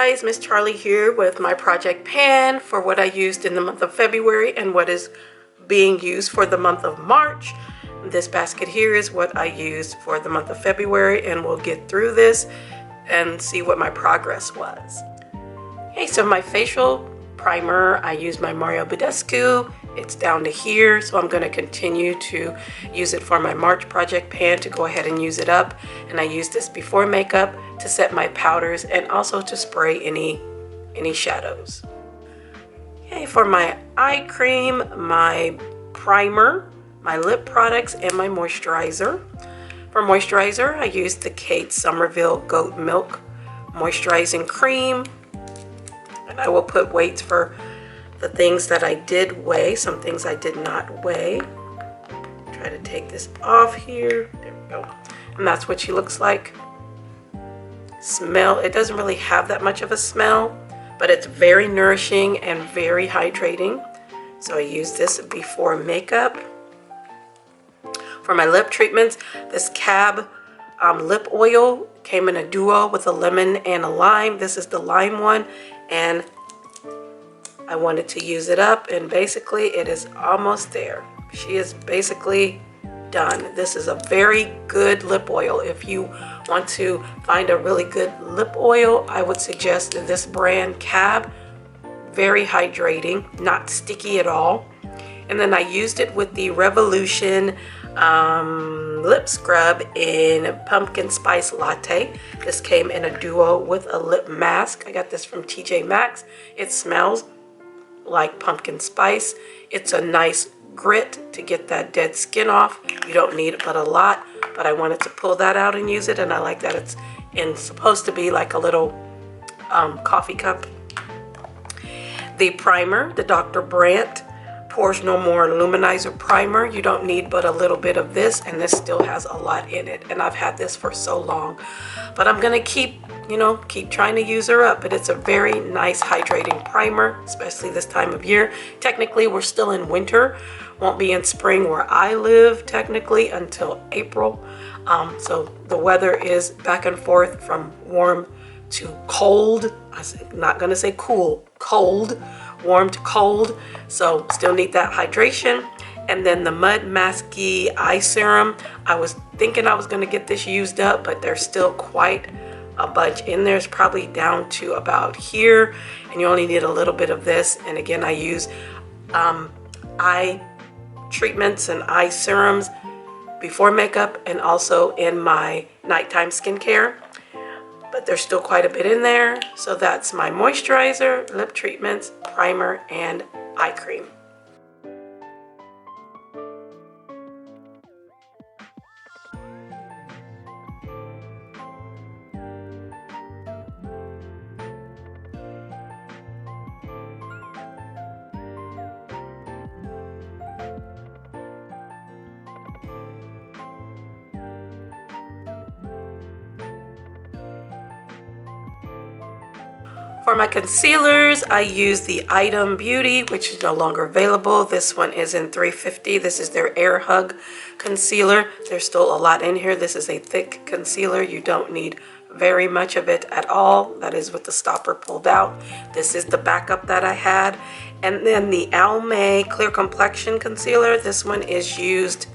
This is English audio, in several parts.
guys, Miss Charlie here with my project pan for what I used in the month of February and what is being used for the month of March. This basket here is what I used for the month of February, and we'll get through this and see what my progress was. Okay, so my facial primer, I used my Mario Badescu. It's down to here, so I'm going to continue to use it for my March project pan to go ahead and use it up. And I use this before makeup to set my powders and also to spray any shadows. Okay, for my eye cream, my primer, my lip products, and my moisturizer. For moisturizer, I used the Kate Somerville Goat Milk Moisturizing Cream. And I will put weights for the things that I did weigh, some things I did not weigh. Try to take this off here. There we go. And that's what she looks like. Smell, it doesn't really have that much of a smell, but it's very nourishing and very hydrating. So I use this before makeup. For my lip treatments, this Cab lip oil came in a duo with a lemon and a lime. This is the lime one, and I wanted to use it up, and basically it is almost there. She is basically done. This is a very good lip oil. If you want to find a really good lip oil, I would suggest this brand Cab. Very hydrating, not sticky at all. And then I used it with the Revolution lip scrub in Pumpkin Spice Latte. This came in a duo with a lip mask. I got this from TJ Maxx. It smells like pumpkin spice. It's a nice grit to get that dead skin off. You don't need it but a lot, but I wanted to pull that out and use it, and I like that it's supposed to be like a little coffee cup. The primer, the Dr. Brandt Pores No More Luminizer Primer. You don't need but a little bit of this, and this still has a lot in it, and I've had this for so long. But I'm gonna keep trying to use her up. But it's a very nice hydrating primer, especially this time of year. Technically, we're still in winter. Won't be in spring where I live technically until April. So the weather is back and forth from warm to cold. I'm not gonna say cool, cold, warm to cold. So still need that hydration. And then the Mud Masky Eye Serum. I was thinking I was gonna get this used up, but there's still quite a bunch in there. It's probably down to about here, and you only need a little bit of this. And again, I use eye treatments and eye serums before makeup and also in my nighttime skincare, but there's still quite a bit in there. So that's my moisturizer, lip treatments, primer, and eye cream. For my concealers, I use the Item Beauty, which is no longer available. This one is in 350. This is their Air Hug concealer. There's still a lot in here. This is a thick concealer. You don't need very much of it at all. That is with the stopper pulled out. This is the backup that I had. And then the Almay Clear Complexion Concealer. This one is used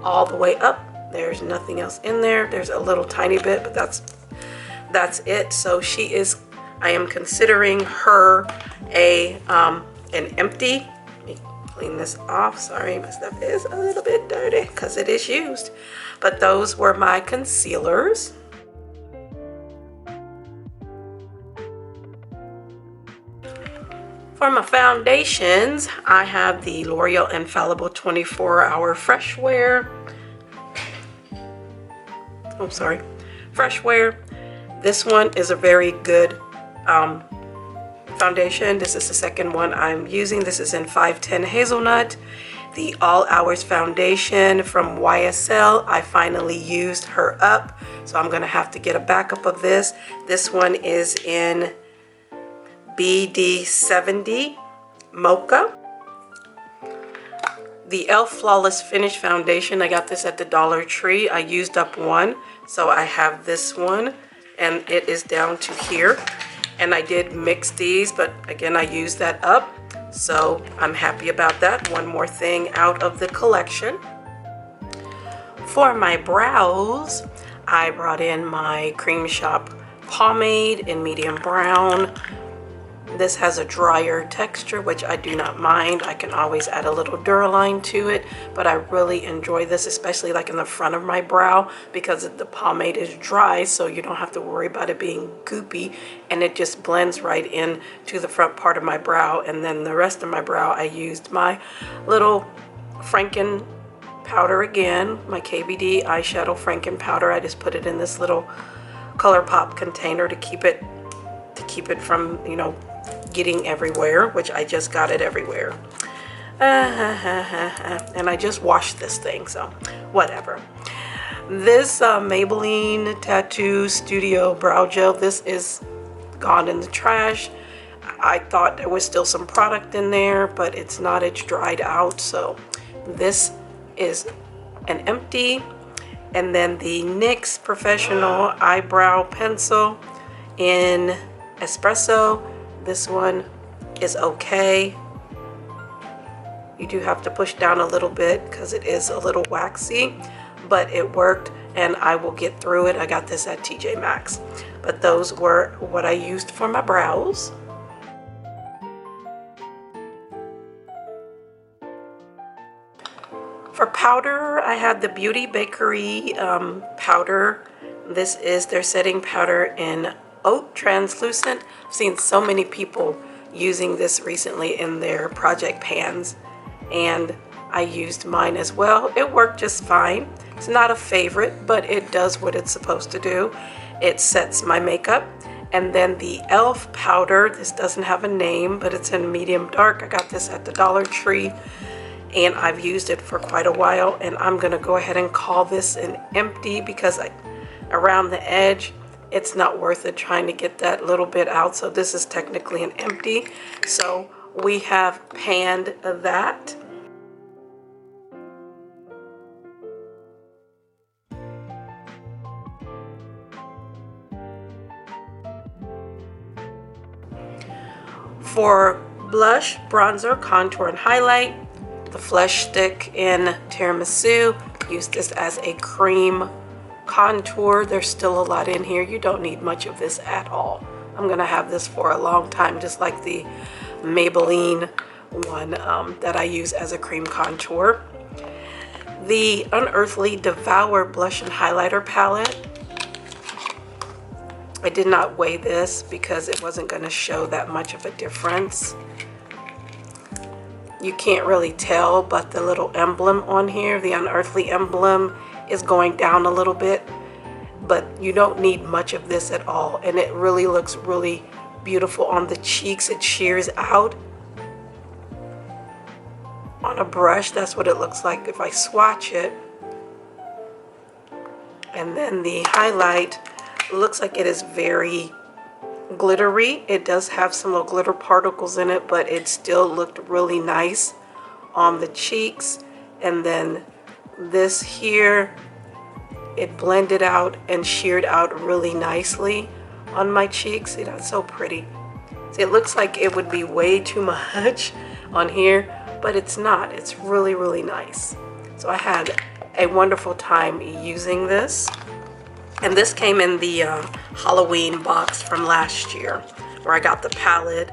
all the way up. There's nothing else in there. There's a little tiny bit, but that's it. So she is, I am considering her an empty. Let me clean this off. Sorry, my stuff is a little bit dirty because it is used. But those were my concealers. For my foundations, I have the L'Oreal Infallible 24-Hour Fresh Wear. Oh, sorry. Fresh Wear. This one is a very good foundation. This is the second one I'm using. This is in 510 Hazelnut. The All Hours foundation from YSL. I finally used her up, so I'm gonna have to get a backup of this. This one is in BD70 Mocha. The e.l.f. Flawless Finish foundation, I got this at the Dollar Tree. I used up one, so I have this one, and it is down to here. And I did mix these, but again, I used that up. So I'm happy about that. One more thing out of the collection. For my brows, I brought in my Cream Shop pomade in medium brown. This has a drier texture, which I do not mind. I can always add a little Duraline to it, but I really enjoy this, especially like in the front of my brow, because the pomade is dry, so you don't have to worry about it being goopy, and it just blends right in to the front part of my brow. And then the rest of my brow, I used my little Franken powder again, my KBD eyeshadow Franken powder. I just put it in this little ColourPop container to keep it from, you know, getting everywhere, which I just got it everywhere. And I just washed this thing, so whatever. This Maybelline Tattoo Studio Brow Gel, this is gone in the trash. I thought there was still some product in there, but it's not, it's dried out. So this is an empty. And then the NYX Professional Eyebrow Pencil in Espresso. This one is okay. You do have to push down a little bit because it is a little waxy, but it worked and I will get through it. I got this at TJ Maxx. But those were what I used for my brows. For powder, I had the Beauty Bakery powder. This is their setting powder in Oat Translucent. I've seen so many people using this recently in their project pans, and I used mine as well. It worked just fine. It's not a favorite, but it does what it's supposed to do. It sets my makeup. And then the e.l.f. powder, this doesn't have a name, but it's in medium dark. I got this at the Dollar Tree, and I've used it for quite a while, and I'm gonna go ahead and call this an empty because around the edge, it's not worth it trying to get that little bit out. So this is technically an empty. So we have panned that. For blush, bronzer, contour, and highlight, the Flesh Stick in Tiramisu. Use this as a cream contour. There's still a lot in here. You don't need much of this at all. I'm gonna have this for a long time, just like the Maybelline one that I use as a cream contour. The Unearthly Devour Blush and Highlighter Palette. I did not weigh this because it wasn't going to show that much of a difference. You can't really tell, but the little emblem on here, the Unearthly emblem, is going down a little bit, but you don't need much of this at all, and it really looks really beautiful on the cheeks. It shears out on a brush. That's what it looks like if I swatch it. And then the highlight looks like it is very glittery. It does have some little glitter particles in it, but it still looked really nice on the cheeks. And then this here, it blended out and sheared out really nicely on my cheeks. See, that's so pretty. See, it looks like it would be way too much on here, but it's not. It's really, really nice. So I had a wonderful time using this. And this came in the Halloween box from last year, where I got the palette,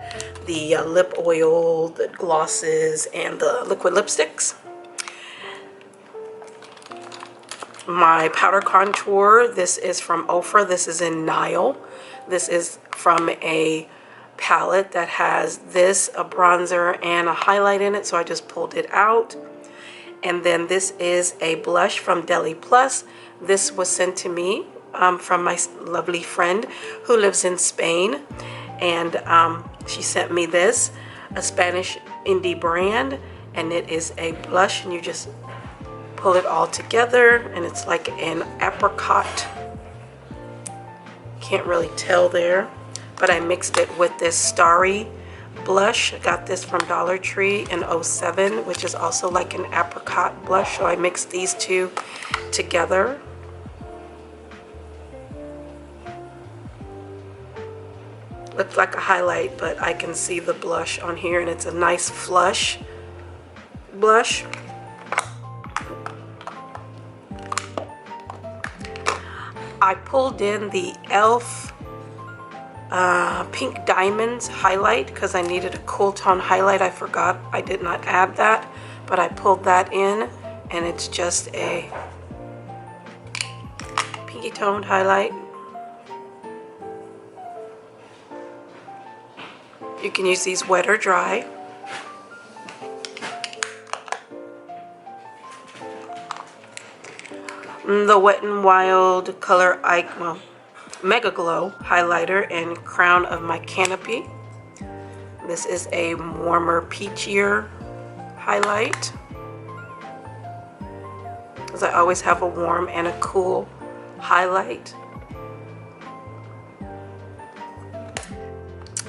the lip oil, the glosses, and the liquid lipsticks. My powder contour, this is from Ofra. This is in Nile. This is from a palette that has this, a bronzer, and a highlight in it, so I just pulled it out. And then this is a blush from Deli Plus. This was sent to me from my lovely friend who lives in Spain, and she sent me this, a Spanish indie brand, and it is a blush, and you just pull it all together, and it's like an apricot. Can't really tell there, but I mixed it with this Starry blush. I got this from Dollar Tree in 07, which is also like an apricot blush, so I mixed these two together. looked like a highlight, but I can see the blush on here, and it's a nice flush blush. I pulled in the e.l.f. Pink Diamonds highlight because I needed a cool tone highlight. I forgot I did not add that, but I pulled that in, and it's just a pinky toned highlight. You can use these wet or dry. The Wet n Wild Color Mega Glow highlighter in Crown of My Canopy. This is a warmer, peachier highlight, because I always have a warm and a cool highlight.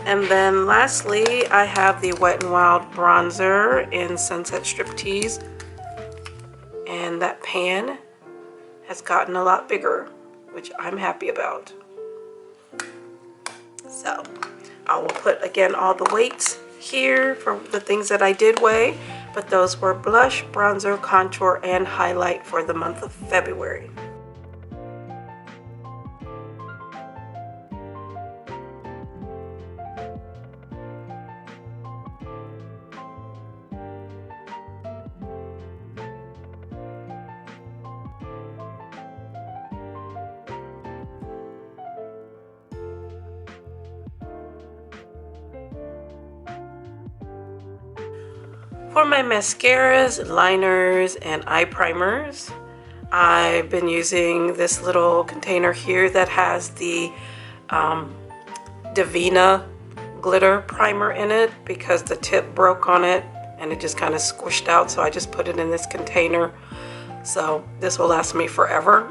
And then lastly, I have the Wet n Wild bronzer in Sunset Striptease, and that pan has gotten a lot bigger, which I'm happy about. So I will put again all the weights here for the things that I did weigh, but those were blush, bronzer, contour, and highlight for the month of February. For my mascaras, liners, and eye primers, I've been using this little container here that has the Divina glitter primer in it because the tip broke on it and it just kind of squished out, so I just put it in this container. So this will last me forever.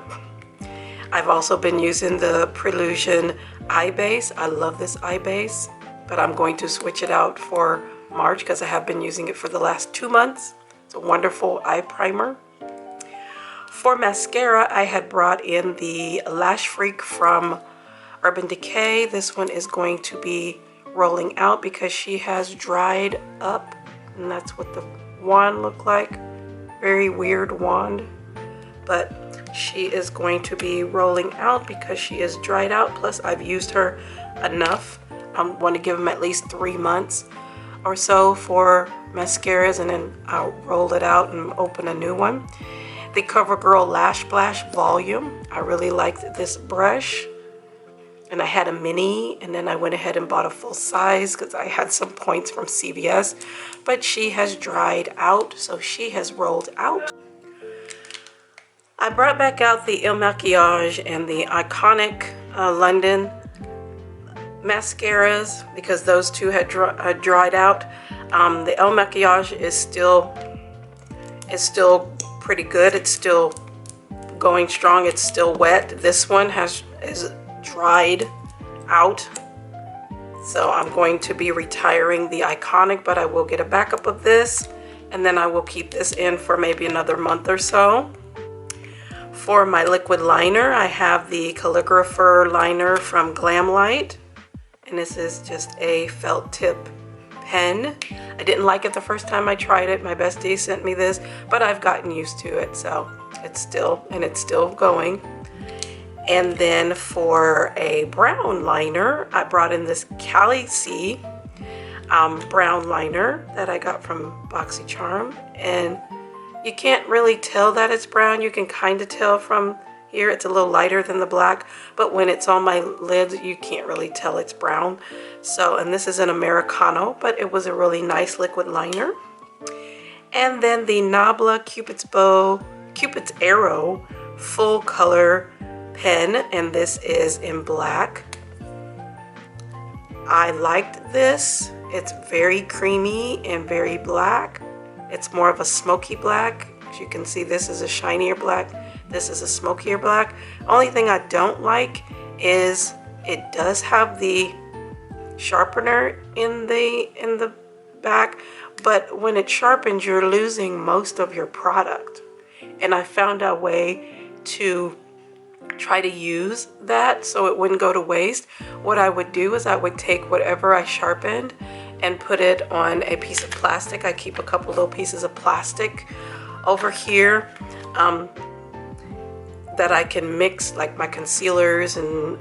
I've also been using the Prelusion eye base. I love this eye base, but I'm going to switch it out for March because I have been using it for the last 2 months. It's a wonderful eye primer. For mascara, I had brought in the Lash Freak from Urban Decay. This one is going to be rolling out because she has dried up, and that's what the wand looked like. Very weird wand, but she is going to be rolling out because she is dried out. Plus I've used her enough. I want to give them at least 3 months or so for mascaras, and then I'll roll it out and open a new one. The CoverGirl Lash Splash Volume. I really liked this brush, and I had a mini, and then I went ahead and bought a full size because I had some points from CVS, but she has dried out, so she has rolled out. I brought back out the Il Makiage and the Iconic London mascaras because those two had dried out. The El Makiage is still pretty good. It's still going strong. It's still wet. This one is dried out, so I'm going to be retiring the Iconic, but I will get a backup of this, and then I will keep this in for maybe another month or so. For my liquid liner, I have the Calligrapher liner from Glamlight, and this is just a felt tip pen. I didn't like it the first time I tried it. My bestie sent me this, but I've gotten used to it, so it's still going. And then for a brown liner, I brought in this Cali C brown liner that I got from BoxyCharm, and you can't really tell that it's brown. You can kind of tell from here. It's a little lighter than the black, but when it's on my lids, you can't really tell it's brown. So, and this is an Americano, but it was a really nice liquid liner. And then the Nabla Cupid's Arrow full color pen, and this is in black. I liked this. It's very creamy and very black. It's more of a smoky black. As you can see, this is a shinier black. This is a smokier black. Only thing I don't like is it does have the sharpener in the back, but when it sharpens, you're losing most of your product. And I found a way to try to use that so it wouldn't go to waste. What I would do is I would take whatever I sharpened and put it on a piece of plastic. I keep a couple little pieces of plastic over here that I can mix like my concealers and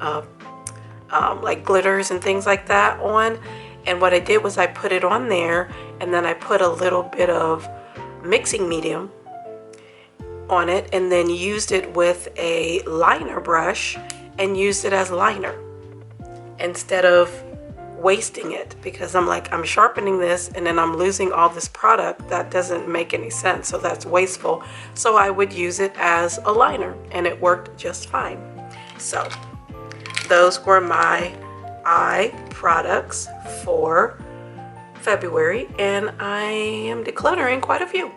like glitters and things like that on. And what I did was I put it on there, and then I put a little bit of mixing medium on it, and then used it with a liner brush and used it as liner instead of wasting it, because I'm like, I'm sharpening this and then I'm losing all this product. That doesn't make any sense, so that's wasteful. So I would use it as a liner, and it worked just fine. So those were my eye products for February, and I am decluttering quite a few.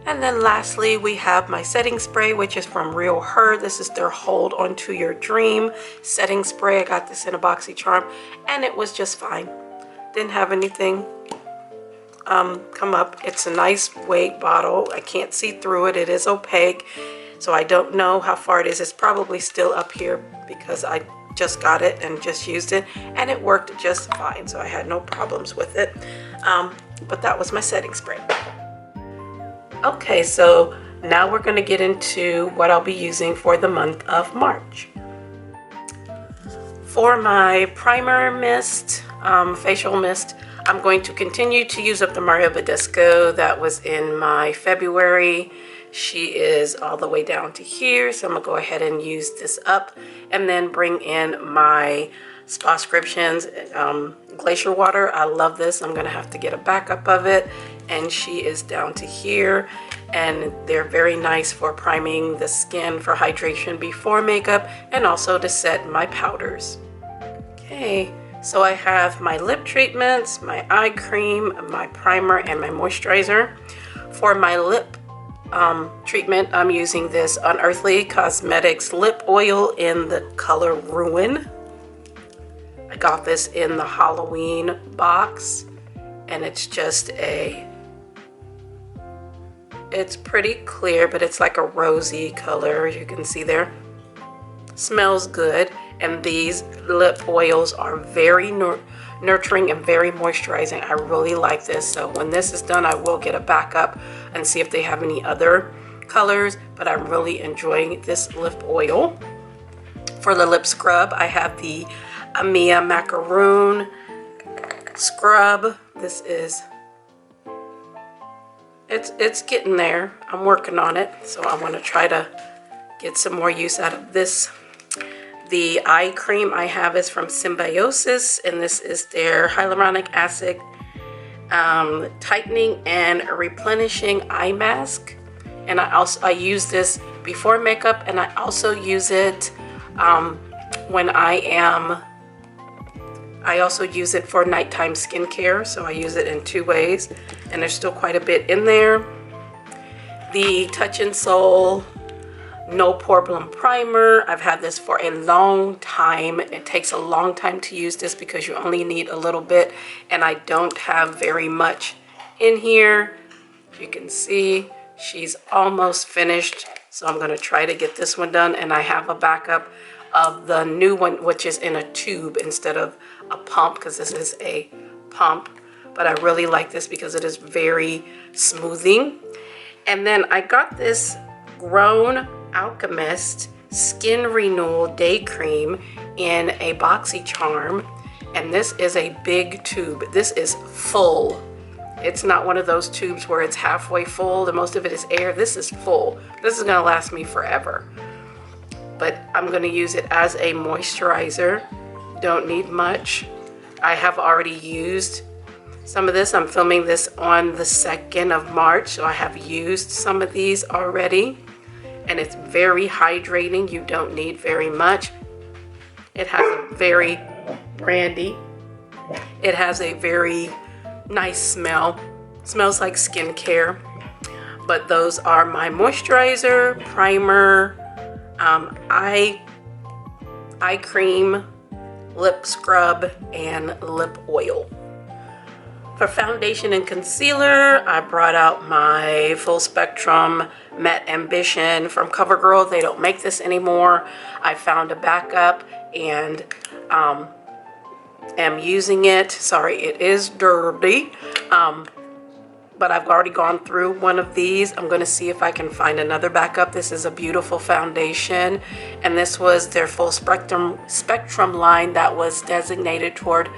And then lastly, we have my setting spray, which is from Real Her. This is their Hold Onto Your Dream setting spray. I got this in a BoxyCharm, and it was just fine. Didn't have anything come up. It's a nice weight bottle. I can't see through it. It is opaque, so I don't know how far it is. It's probably still up here because I just got it and just used it, and it worked just fine, so I had no problems with it. But that was my setting spray. Okay, so now we're going to get into what I'll be using for the month of March. For my primer mist, facial mist, I'm going to continue to use up the Mario Badescu that was in my February. She is all the way down to here, so I'm going to go ahead and use this up, and then bring in my Spascriptions Glacier Water. I love this. I'm going to have to get a backup of it, and she is down to here, and they're very nice for priming the skin for hydration before makeup, and also to set my powders. Okay, so I have my lip treatments, my eye cream, my primer, and my moisturizer. For my lip treatment, I'm using this Unearthly Cosmetics lip oil in the color Ruin. I got this in the Halloween box, and it's just it's pretty clear, but it's like a rosy color, as you can see there. Smells good, and these lip oils are very nurturing and very moisturizing. I really like this, so when this is done, I will get a backup and see if they have any other colors, but I'm really enjoying this lip oil. For the lip scrub, I have the Amia Macaroon scrub. This is, it's getting there. I'm working on it, so I want to try to get some more use out of this. The eye cream I have is from Symbiosis, and this is their hyaluronic acid tightening and replenishing eye mask. And I use this before makeup, and I also use it when I also use it for nighttime skincare, so I use it in two ways, and there's still quite a bit in there. The Touch in Soul No Problem Primer. I've had this for a long time. It takes a long time to use this because you only need a little bit, and I don't have very much in here. You can see she's almost finished, so I'm going to try to get this one done, and I have a backup of the new one, which is in a tube instead of a pump, because this is a pump. But I really like this because it is very smoothing. And then I got this Grown Alchemist Skin Renewal Day Cream in a BoxyCharm, and this is a big tube. This is full. It's not one of those tubes where it's halfway full and most of it is air. This is full. This is going to last me forever. But I'm going to use it as a moisturizer. Don't need much. I have already used some of this. I'm filming this on the 2nd of March, so I have used some of these already. And it's very hydrating. You don't need very much. It has a very brandy. It has a very nice smell. Smells like skincare. But those are my moisturizer, primer, eye cream, lip scrub, and lip oil. For foundation and concealer, I brought out my Full Spectrum Matte Ambition from CoverGirl. They don't make this anymore. I found a backup and am using it. Sorry, it is dirty. But I've already gone through one of these. I'm going to see if I can find another backup. This is a beautiful foundation, and this was their full spectrum line that was designated toward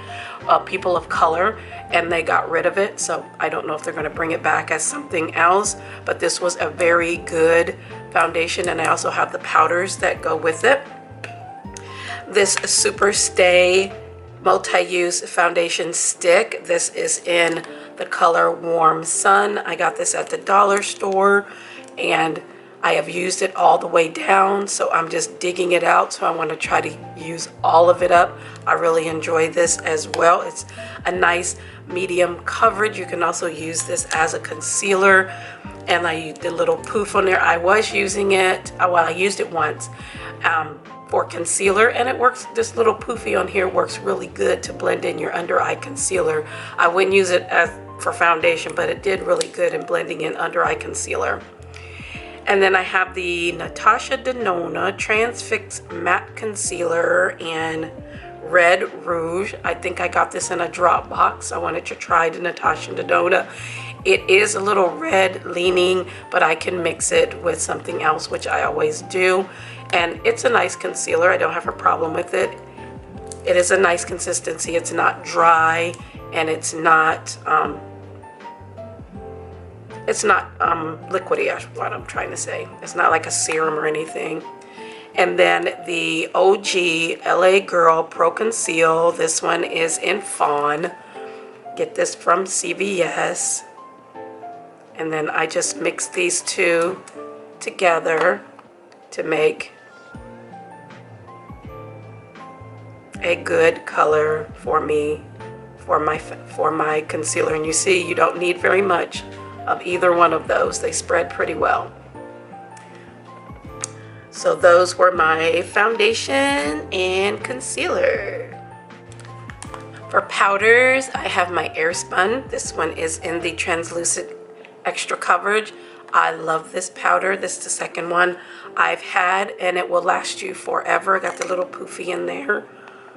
people of color, and they got rid of it. So I don't know if they're going to bring it back as something else, but this was a very good foundation, and I also have the powders that go with it. This Super Stay multi-use foundation stick. This is in the color Warm Sun. I got this at the dollar store, and I have used it all the way down, so I'm just digging it out. So I want to try to use all of it up. I really enjoy this as well. It's a nice medium coverage. You can also use this as a concealer, and I used the little poof on there. I was using it, well, I used it once for concealer, and it works. This little poofy on here works really good to blend in your under eye concealer. I wouldn't use it for foundation, but it did really good in blending in under eye concealer. And then I have the Natasha Denona Transfix Matte Concealer in Red Rouge. I think I got this in a drop box. I wanted to try the Natasha Denona. It is a little red leaning, but I can mix it with something else, which I always do. And it's a nice concealer. I don't have a problem with it. It is a nice consistency. It's not dry, and it's not liquidy, that's what I'm trying to say. It's not like a serum or anything. And then the OG LA Girl Pro Conceal. This one is in Fawn. Get this from CVS. And then I just mix these two together to make a good color for me, for my concealer. And you see, you don't need very much of either one of those. They spread pretty well. So those were my foundation and concealer. For powders, I have my Airspun. This one is in the translucent extra coverage. I love this powder. This is the second one I've had, and it will last you forever. Got the little poofy in there,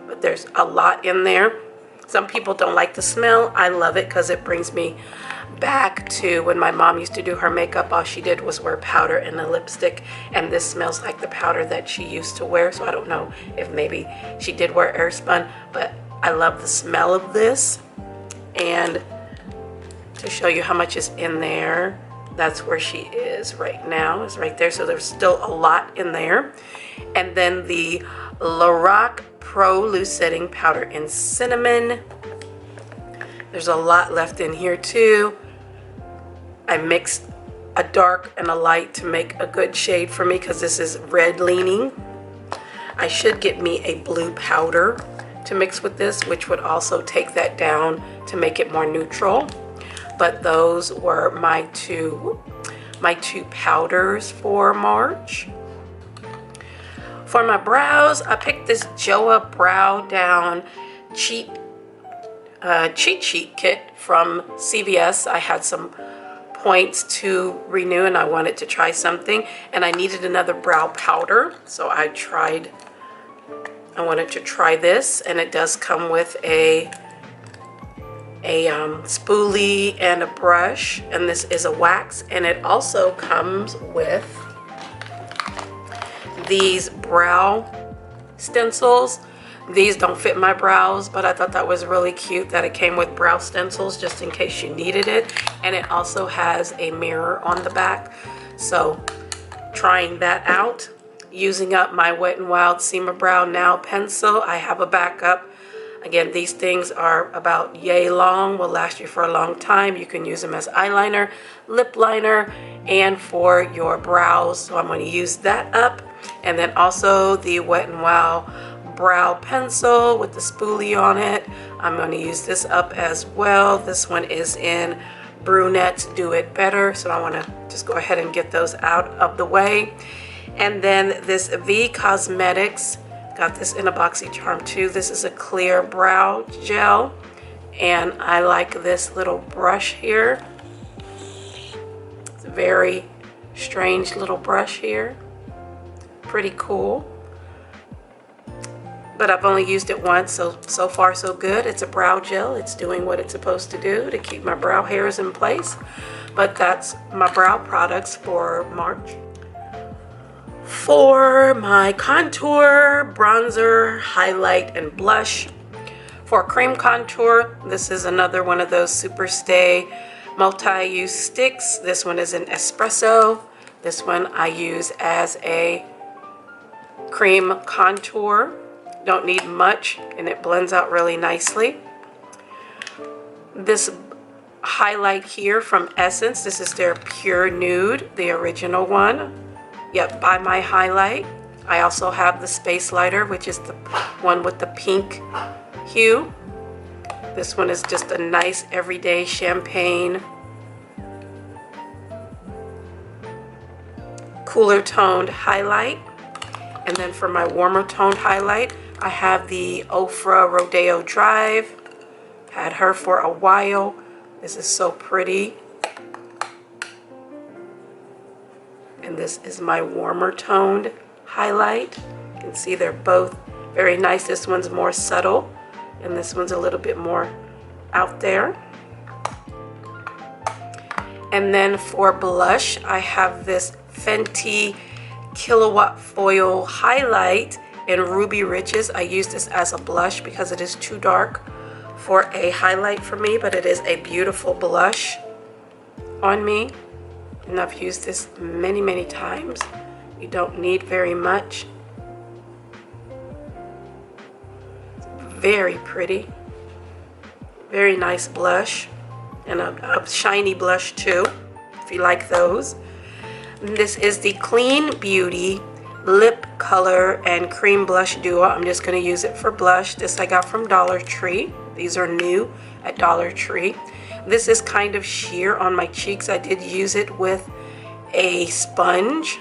but there's a lot in there. Some people don't like the smell. I love it because it brings me back to when my mom used to do her makeup. All she did was wear powder and a lipstick, and this smells like the powder that she used to wear. So I don't know if maybe she did wear Airspun, but I love the smell of this. And to show you how much is in there, that's where she is right now, is right there. So there's still a lot in there. And then the Lorac Pro Loose Setting Powder in Cinnamon. There's a lot left in here too. I mixed a dark and a light to make a good shade for me because this is red leaning. I should get me a blue powder to mix with this, which would also take that down to make it more neutral. But those were my two powders for March. For my brows, I picked this Joa Brow Down cheat sheet kit from CVS. I had some points to renew, and I wanted to try something, and I needed another brow powder, so I wanted to try this, and it does come with a spoolie and a brush, and this is a wax, and it also comes with these brow stencils. These don't fit my brows, but I thought that was really cute that it came with brow stencils just in case you needed it. And it also has a mirror on the back. So trying that out. Using up my Wet n Wild Seema Brow Now pencil. I have a backup. Again, these things are about yay long, will last you for a long time. You can use them as eyeliner, lip liner, and for your brows. So I'm going to use that up. And then also the Wet n Wild brow pencil with the spoolie on it. I'm going to use this up as well. This one is in Brunette's Do It Better. So I want to just go ahead and get those out of the way. And then this V Cosmetics. Got this in a BoxyCharm too. This is a clear brow gel, And I like this little brush here. It's a very strange little brush here. Pretty cool. But I've only used it once, so far so good. It's a brow gel. It's doing what it's supposed to do to keep my brow hairs in place. But that's my brow products for March. For my contour, bronzer, highlight, and blush. For cream contour, this is another one of those Superstay multi-use sticks. This one is an espresso. This one I use as a cream contour. Don't need much, and it blends out really nicely. This highlight here from Essence, this is their Pure Nude, the original one. Yep, by my highlight. I also have the Space Lighter, which is the one with the pink hue. This one is just a nice everyday champagne, cooler toned highlight. And then for my warmer toned highlight, I have the Ofra Rodeo Drive. Had her for a while. This is so pretty. And this is my warmer toned highlight. You can see they're both very nice. This one's more subtle, and this one's a little bit more out there. And then for blush, I have this Fenty Kilowatt Foil Highlight in Ruby Riches. I use this as a blush because it is too dark for a highlight for me, but it is a beautiful blush on me. And I've used this many times. You don't need very much. Very pretty. Very nice blush. And a shiny blush too, if you like those. And this is the Clean Beauty Lip Color and Cream Blush Duo. I'm just going to use it for blush. This I got from Dollar Tree. These are new at Dollar Tree. This is kind of sheer on my cheeks. I did use it with a sponge.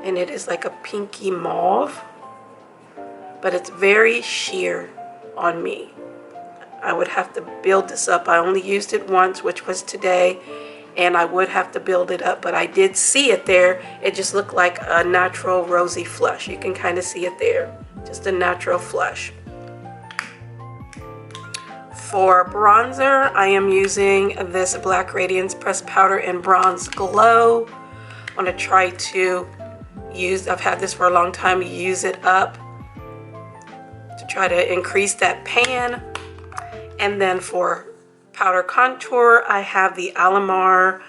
And it is like a pinky mauve. But it's very sheer on me. I would have to build this up. I only used it once, which was today. And I would have to build it up, but I did see it there. It just looked like a natural rosy flush. You can kind of see it there. Just a natural flush. For bronzer, I am using this Black Radiance Pressed Powder in Bronze Glow. I want to try to use, I've had this for a long time, use it up to try to increase that pan. And then for powder contour, I have the Alamar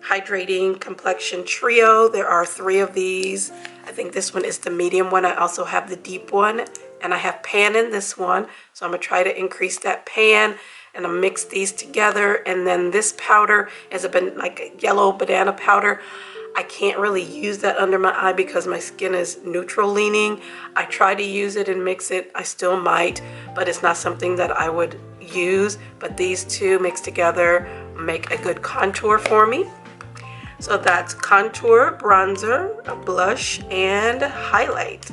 Hydrating Complexion Trio. There are 3 of these. I think this one is the medium one. I also have the deep one, and I have pan in this one. So I'm going to try to increase that pan, and I'll mix these together. And then this powder is like a yellow banana powder. I can't really use that under my eye because my skin is neutral leaning. I try to use it and mix it. I still might, but it's not something that I would use. But these two mixed together make a good contour for me. So that's contour, bronzer, a blush, and highlight.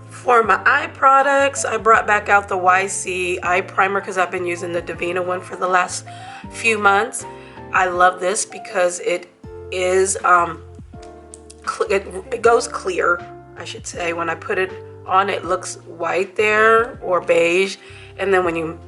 For my eye products, I brought back out the YC eye primer because I've been using the Davina one for the last few months. I love this because it is it goes clear, I should say. When I put it on, it looks white there or beige, and then when you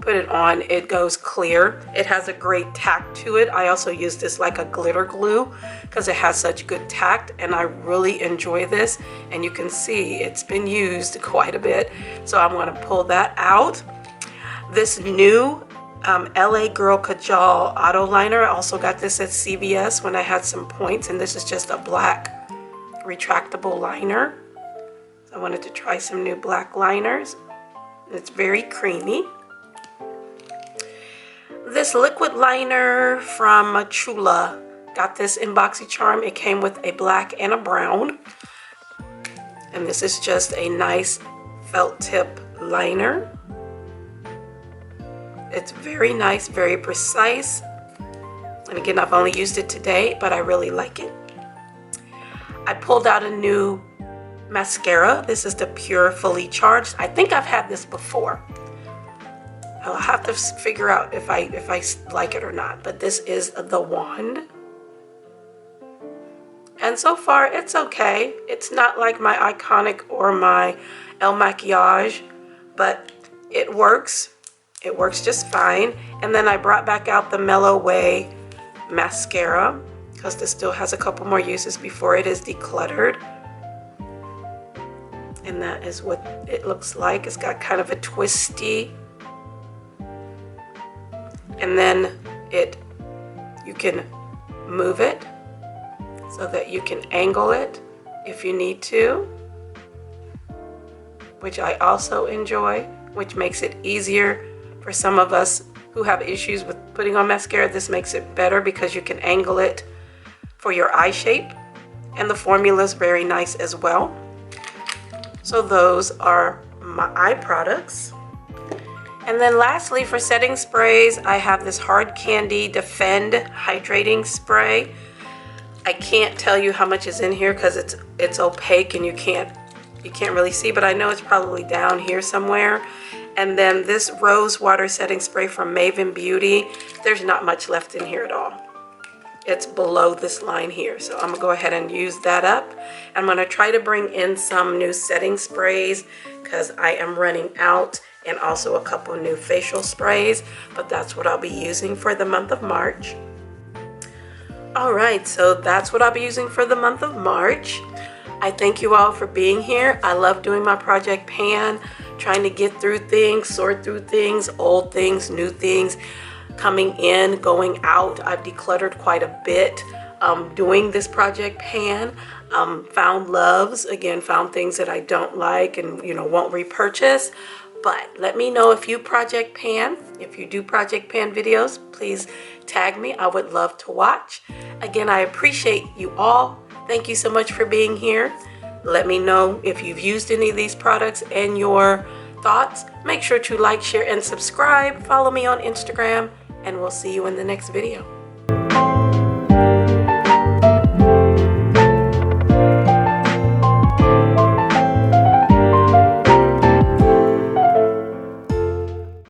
put it on, it goes clear. It has a great tact to it. I also use this like a glitter glue because it has such good tact, and I really enjoy this. And you can see it's been used quite a bit, so I'm going to pull that out. This new LA Girl Kajal Auto Liner, I also got this at CVS when I had some points, and this is just a black retractable liner. So I wanted to try some new black liners. It's very creamy. This liquid liner from Chula, got this in BoxyCharm. It came with a black and a brown. And this is just a nice felt tip liner. It's very nice, very precise. And again, I've only used it today, but I really like it. I pulled out a new mascara. This is the Pure Fully Charged. I think I've had this before. I'll have to figure out if I like it or not, but this is the wand. And so far it's okay. It's not like my Iconic or my El Maquillage, but it works. It works just fine. And then I brought back out the Mellow Way mascara because this still has a couple more uses before it is decluttered. And that is what it looks like. It's got kind of a twisty, and then you can move it so that you can angle it if you need to, which I also enjoy, which makes it easier for some of us who have issues with putting on mascara. This makes it better because you can angle it for your eye shape, and the formula is very nice as well. So those are my eye products. And then lastly, for setting sprays, I have this Hard Candy Defend Hydrating Spray. I can't tell you how much is in here because it's opaque and you can't really see, but I know it's probably down here somewhere. And then this Rose Water Setting Spray from Maven Beauty. There's not much left in here at all. It's below this line here. So I'm gonna go ahead and use that up. I'm gonna try to bring in some new setting sprays because I am running out, and also a couple new facial sprays, but that's what I'll be using for the month of March. All right, so that's what I'll be using for the month of March. I thank you all for being here. I love doing my Project Pan, trying to get through things, sort through things, old things, new things, coming in, going out. I've decluttered quite a bit doing this Project Pan. Found loves, again, found things that I don't like and won't repurchase. But let me know if you Project Pan. If you do Project Pan videos, please tag me. I would love to watch. Again, I appreciate you all. Thank you so much for being here. Let me know if you've used any of these products and your thoughts. Make sure to like, share, and subscribe. Follow me on Instagram, and we'll see you in the next video.